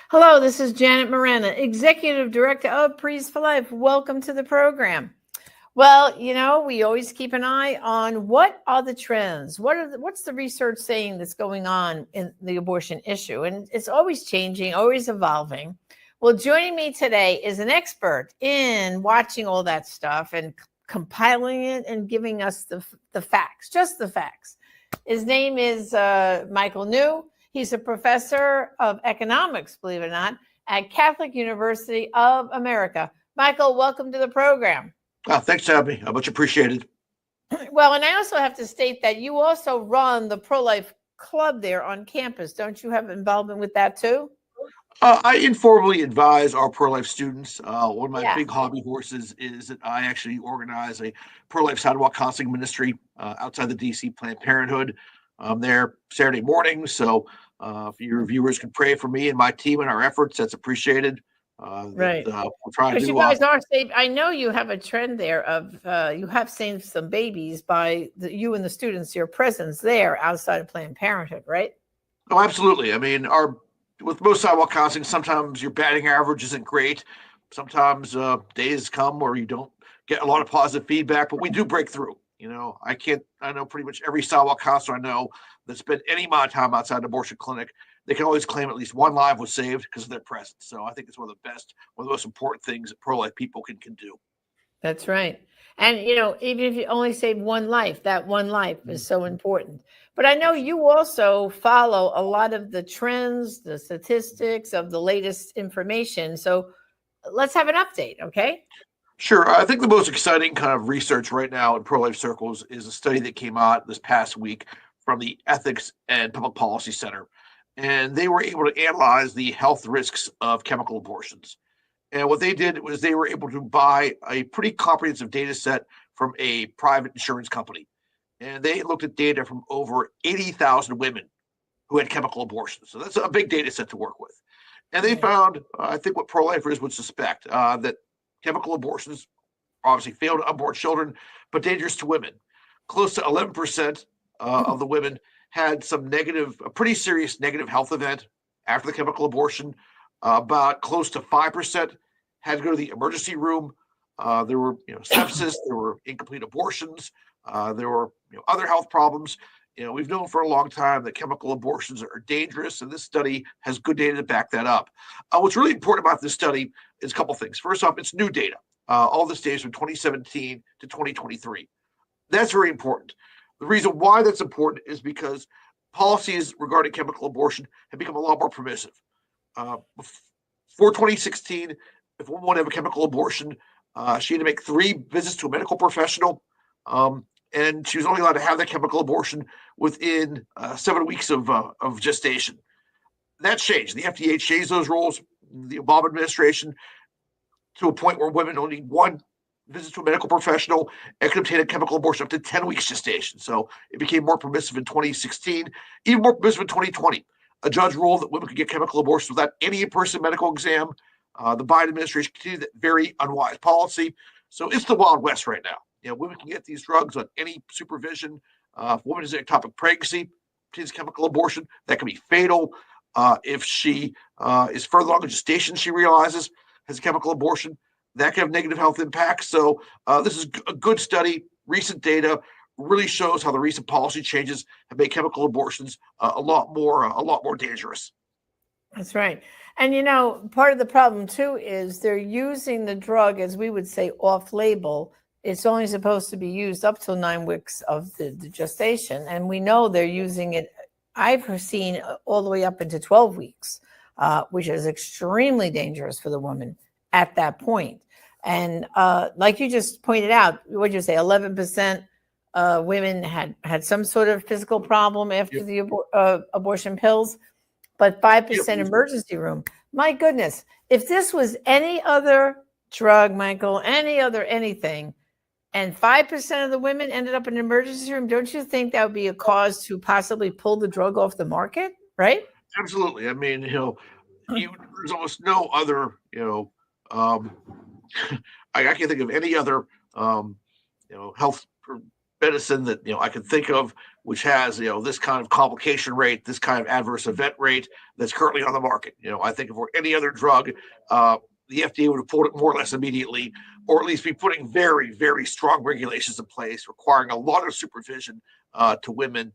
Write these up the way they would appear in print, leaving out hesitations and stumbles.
Hello, this is Janet Morena, Executive Director of Priests for Life. Welcome to the program. Well, we always keep an eye on what are the trends? What's the research saying that's going on in the abortion issue? And it's always changing, always evolving. Well, joining me today is an expert in watching all that stuff and compiling it and giving us the facts, just the facts. His name is Michael New. He's a professor of economics, believe it or not, at Catholic University of America. Michael, welcome to the program. Thanks for having me. Much appreciated. Well, and I also have to state that you also run the pro-life club there on campus. Don't you have involvement with that too? I informally advise our pro-life students. One of my Yeah. big hobby horses is that I actually organize a pro-life sidewalk counseling ministry outside the DC Planned Parenthood. I'm there Saturday mornings, so if your viewers can pray for me and my team and our efforts, that's appreciated. Right. We're trying Because to. you guys are saved. I know you have a trend there of you have saved some babies by you and the students, your presence there outside of Planned Parenthood, right? Oh, absolutely. I mean, our with most sidewalk counseling, sometimes your batting average isn't great. Sometimes days come where you don't get a lot of positive feedback, but we do break through. I know pretty much every sidewalk counselor I know that spent any amount of time outside an abortion clinic. They can always claim at least one life was saved because of their presence. So I think it's one of the best, one of the most important things that pro-life people can do. That's right. And even if you only save one life, that one life is so important. But I know you also follow a lot of the trends, the statistics of the latest information. So let's have an update, okay? Sure. I think the most exciting kind of research right now in pro-life circles is a study that came out this past week from the Ethics and Public Policy Center. And they were able to analyze the health risks of chemical abortions. And what they did was they were able to buy a pretty comprehensive data set from a private insurance company. And they looked at data from over 80,000 women who had chemical abortions. So that's a big data set to work with. And they Right. found, I think what pro-lifers would suspect, that chemical abortions obviously fail to abort children, but dangerous to women. Close to 11% of the women had a pretty serious negative health event after the chemical abortion. About close to 5% had to go to the emergency room. There were, sepsis. There were incomplete abortions. There were, other health problems. We've known for a long time that chemical abortions are dangerous, and this study has good data to back that up. What's really important about this study is a couple things. First off, it's new data. All this data is from 2017 to 2023. That's very important. The reason why that's important is because policies regarding chemical abortion have become a lot more permissive. Before 2016, if a woman wanted to have a chemical abortion, she had to make 3 visits to a medical professional, and she was only allowed to have that chemical abortion within 7 weeks of gestation. That changed. The FDA changed those rules, the Obama administration, to a point where women only need 1 visit to a medical professional and could obtain a chemical abortion up to 10 weeks gestation. So it became more permissive in 2016, even more permissive in 2020. A judge ruled that women could get chemical abortions without any in-person medical exam. The Biden administration continued that very unwise policy. So it's the Wild West right now. Women can get these drugs on any supervision. If a woman is in ectopic pregnancy, obtains chemical abortion, that can be fatal. If she is further along in gestation, she realizes has a chemical abortion, that can have negative health impacts. So this is a good study. Recent data really shows how the recent policy changes have made chemical abortions a lot more dangerous. That's right. And part of the problem too is they're using the drug, as we would say, off label. It's only supposed to be used up till 9 weeks of the gestation. And we know they're using it, I've seen all the way up into 12 weeks, which is extremely dangerous for the woman at that point. And like you just pointed out, what did you say, 11% women had some sort of physical problem after Yep. the abortion pills, but 5% Yep. emergency room. My goodness, if this was any other drug, Michael, any other anything, and 5% of the women ended up in an emergency room, don't you think that would be a cause to possibly pull the drug off the market, right? Absolutely. I mean, there's almost no other, um, I can't think of any other, health medicine that I can think of, which has this kind of complication rate, this kind of adverse event rate that's currently on the market. I think if it were any other drug, the FDA would have pulled it more or less immediately, or at least be putting very, very strong regulations in place, requiring a lot of supervision to women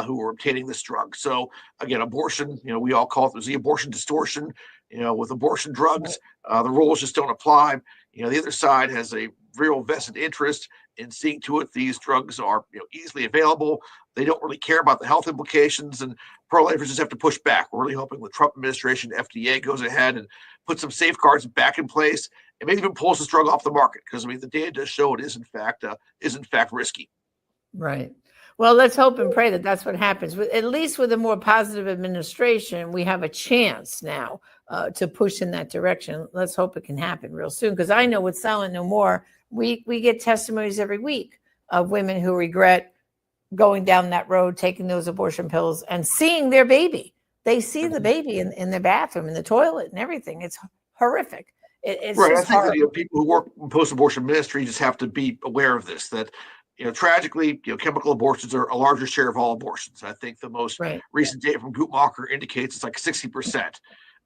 who are obtaining this drug. So again, abortion, we all call it the abortion distortion. With abortion drugs, the rules just don't apply. The other side has a real vested interest in seeing to it these drugs are easily available. They don't really care about the health implications, and pro-lifers just have to push back. We're really hoping the Trump administration, FDA, goes ahead and puts some safeguards back in place, and maybe even pulls this drug off the market, because the data does show it is in fact risky. Right. Well, let's hope and pray that that's what happens. At least with a more positive administration, we have a chance now to push in that direction. Let's hope it can happen real soon, because I know with Silent No More, we get testimonies every week of women who regret going down that road, taking those abortion pills, and seeing their baby. They see the baby in their bathroom, in the toilet, and everything. It's horrific. It's right. Just I think that people who work in post-abortion ministry just have to be aware of this. That tragically, chemical abortions are a larger share of all abortions. I think the most recent data from Guttmacher indicates it's like 60%.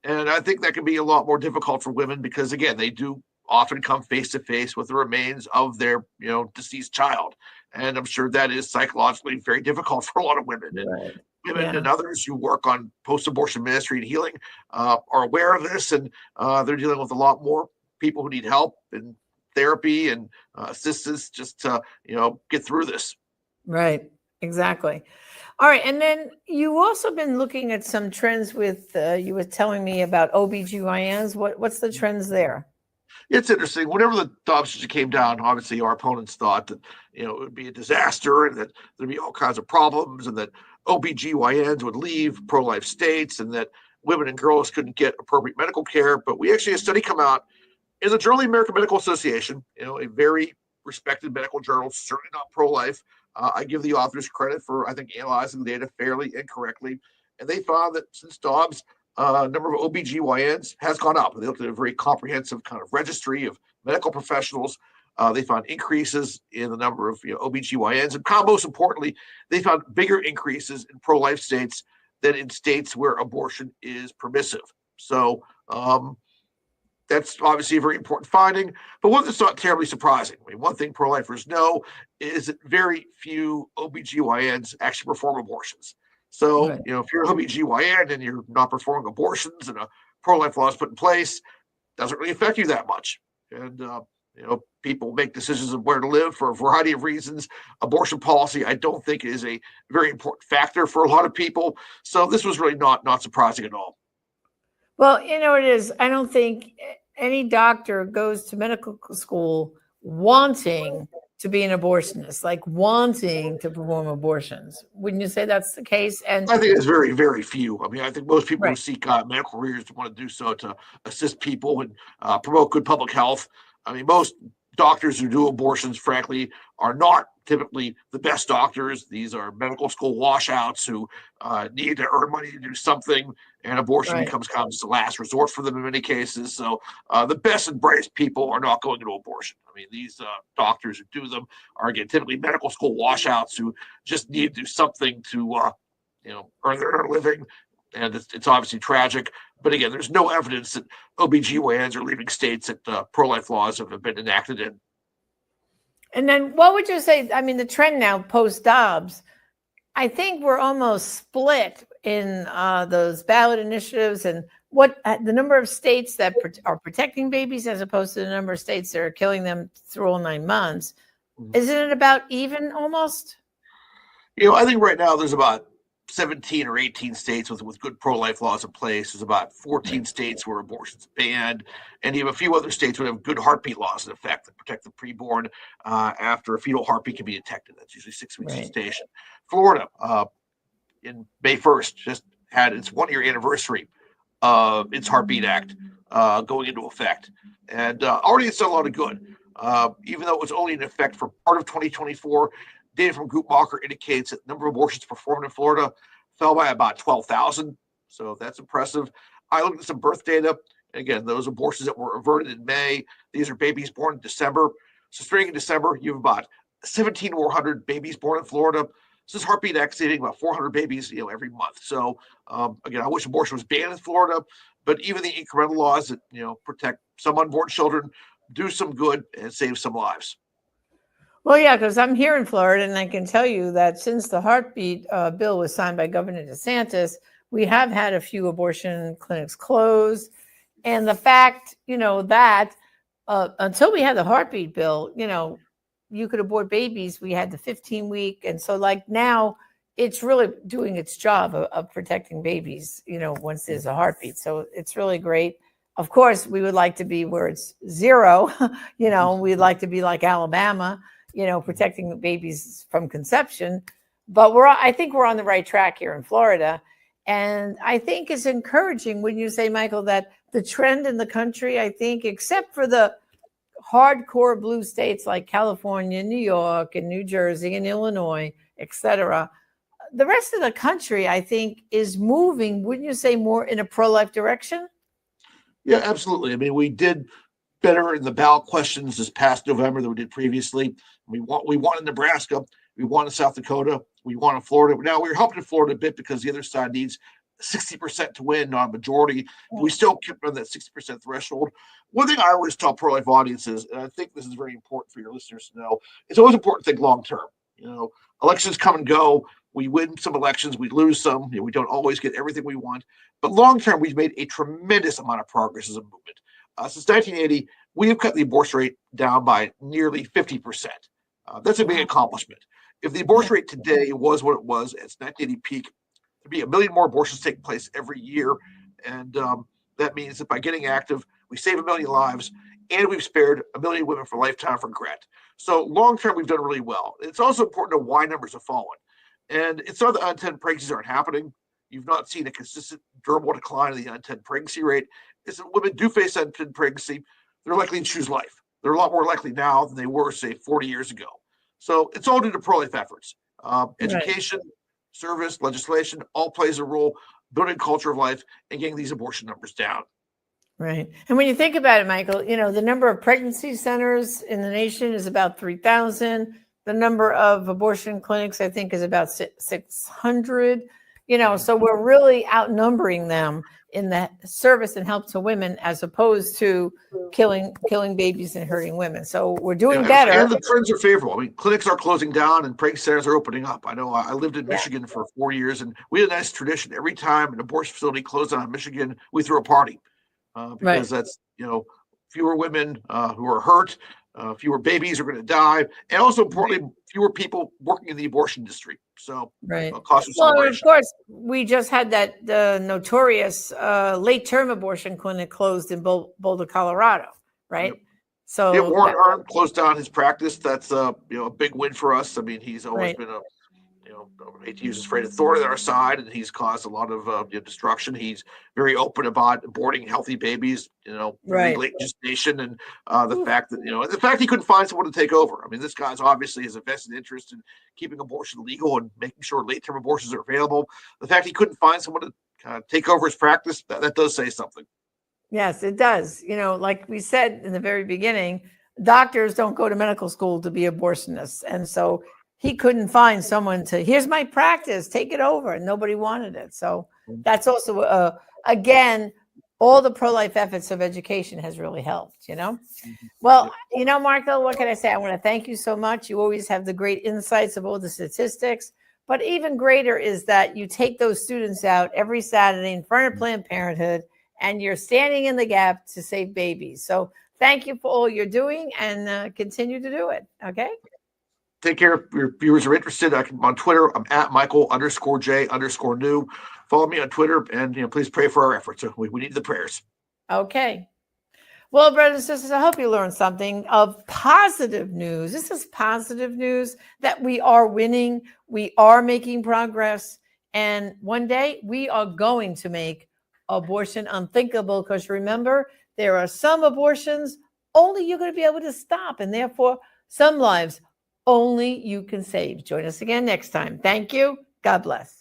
And I think that can be a lot more difficult for women because, again, they do often come face to face with the remains of their, deceased child. And I'm sure that is psychologically very difficult for a lot of women. And women and others who work on post-abortion ministry and healing are aware of this, and they're dealing with a lot more people who need help and therapy and assistance just to get through this. Right. Exactly. All right. And then you also been looking at some trends with you were telling me about OBGYNs. What's the trends there? It's interesting. Whenever the Dobbs came down, obviously our opponents thought that it would be a disaster and that there'd be all kinds of problems, and that OBGYNs would leave pro-life states, and that women and girls couldn't get appropriate medical care. But we actually had a study come out in the Journal of the American Medical Association, a very respected medical journal, certainly not pro-life. I give the authors credit for, I think, analyzing the data fairly and correctly. And they found that since Dobbs, number of OBGYNs has gone up. They looked at a very comprehensive kind of registry of medical professionals. They found increases in the number of OBGYNs. And most importantly, they found bigger increases in pro-life states than in states where abortion is permissive. So that's obviously a very important finding, but one that's not terribly surprising. One thing pro-lifers know is that very few OBGYNs actually perform abortions. So, if you're an OBGYN and you're not performing abortions and a pro-life law is put in place, it doesn't really affect you that much. And, people make decisions of where to live for a variety of reasons. Abortion policy, I don't think, is a very important factor for a lot of people. So this was really not surprising at all. Well, it is. I don't think any doctor goes to medical school wanting to be an abortionist, like wanting to perform abortions. Wouldn't you say that's the case? And I think it's very, very few. I think most people who seek medical careers want to do so to assist people and promote good public health. Most doctors who do abortions, frankly, are not typically the best doctors. These are medical school washouts who need to earn money to do something, and abortion becomes kind of just a last resort for them in many cases. So the best and brightest people are not going into abortion. These doctors who do them are, again, typically medical school washouts who just need to do something to earn their living. And it's obviously tragic. But again, there's no evidence that OBGYNs are leaving states that pro-life laws have been enacted in. And then what would you say? The trend now post-Dobbs, I think we're almost split in those ballot initiatives and what the number of states that are protecting babies as opposed to the number of states that are killing them through all 9 months. Isn't it about even almost? I think right now there's about 17 or 18 states with good pro-life laws in place. There's about 14 states where abortion's banned, and you have a few other states that have good heartbeat laws in effect that protect the preborn after a fetal heartbeat can be detected. That's usually 6 weeks gestation. Florida, in May 1st, just had its 1-year anniversary of its Heartbeat Act going into effect, and already it's done a lot of good. Even though it was only in effect for part of 2024, data from Guttmacher indicates that the number of abortions performed in Florida fell by about 12,000. So that's impressive. I looked at some birth data. Again, those abortions that were averted in May, these are babies born in December. So starting in December, you have about 1,700 babies born in Florida. So this Heartbeat Act saving about 400 babies, every month. So again, I wish abortion was banned in Florida, but even the incremental laws that protect some unborn children do some good and save some lives. Well, yeah, because I'm here in Florida, and I can tell you that since the heartbeat bill was signed by Governor DeSantis, we have had a few abortion clinics close. And the fact, that until we had the heartbeat bill, you could abort babies. We had the 15-week. And so like now it's really doing its job of protecting babies, once there's a heartbeat. So it's really great. Of course, we would like to be where it's zero, we'd like to be like Alabama, protecting babies from conception. But I think we're on the right track here in Florida. And I think it's encouraging when you say, Michael, that the trend in the country, I think, except for the hardcore blue states like California, New York, and New Jersey, and Illinois, et cetera, the rest of the country, I think, is moving, wouldn't you say, more in a pro-life direction? Yeah, absolutely. I mean, we did better in the ballot questions this past November than we did previously. We won in Nebraska, we won in South Dakota, we won in Florida. Now we're helping in Florida a bit because the other side needs 60% to win, not a majority. But we still kept on that 60% threshold. One thing I always tell pro-life audiences, and I think this is very important for your listeners to know, it's always important to think long term. Elections come and go. We win some elections, we lose some. We don't always get everything we want. But long term, we've made a tremendous amount of progress as a movement. Since 1980, we have cut the abortion rate down by nearly 50%. That's a big accomplishment. If the abortion rate today was what it was at its 1980 peak, there'd be 1 million more abortions taking place every year. And that means that by getting active, we save 1 million lives, and we've spared 1 million women for lifetime regret. So long term, we've done really well. It's also important to know why numbers have fallen. And it's not that unintended pregnancies aren't happening. You've not seen a consistent, durable decline in the unintended pregnancy rate. It's that women do face unintended pregnancy. They're likely to choose life. They're a lot more likely now than they were, say, 40 years ago. So it's all due to pro-life efforts. Education, service, legislation, all plays a role, building culture of life and getting these abortion numbers down. Right. And when you think about it, Michael, the number of pregnancy centers in the nation is about 3,000. The number of abortion clinics, I think, is about 600. So we're really outnumbering them in that service and help to women, as opposed to killing babies and hurting women. So we're doing better. And the trends are favorable. I mean, clinics are closing down and pregnancy centers are opening up. I know I lived in Michigan for 4 years, and we had a nice tradition. Every time an abortion facility closed down in Michigan, we threw a party because that's, fewer women who are hurt, fewer babies are going to die, and also importantly, fewer people working in the abortion industry. So, cause of course, we just had that notorious late-term abortion clinic closed in Boulder, Colorado, right? Yep. So Warren Arndt closed down his practice. That's a big win for us. I mean, he's always been I hate to use his phrase, authority on our side, and he's caused a lot of destruction. He's very open about aborting healthy babies, late gestation, and the fact that he couldn't find someone to take over. I mean, this guy's obviously has a vested interest in keeping abortion legal and making sure late-term abortions are available. The fact he couldn't find someone to kind of take over his practice, that does say something. Yes, it does. Like we said in the very beginning, doctors don't go to medical school to be abortionists, and so he couldn't find someone to, here's my practice, take it over. And nobody wanted it. So that's also, again, all the pro-life efforts of education has really helped, Well, Marco, what can I say? I want to thank you so much. You always have the great insights of all the statistics. But even greater is that you take those students out every Saturday in front of Planned Parenthood, and you're standing in the gap to save babies. So thank you for all you're doing, and continue to do it. Okay. Take care. If your viewers are interested, I'm on Twitter. I'm at Michael_J_new. Follow me on Twitter, and please pray for our efforts. We need the prayers. Okay. Well, brothers and sisters, I hope you learned something of positive news. This is positive news that we are winning. We are making progress. And one day we are going to make abortion unthinkable, because remember, there are some abortions only you're going to be able to stop, and therefore some lives only you can save. Join us again next time. Thank you. God bless.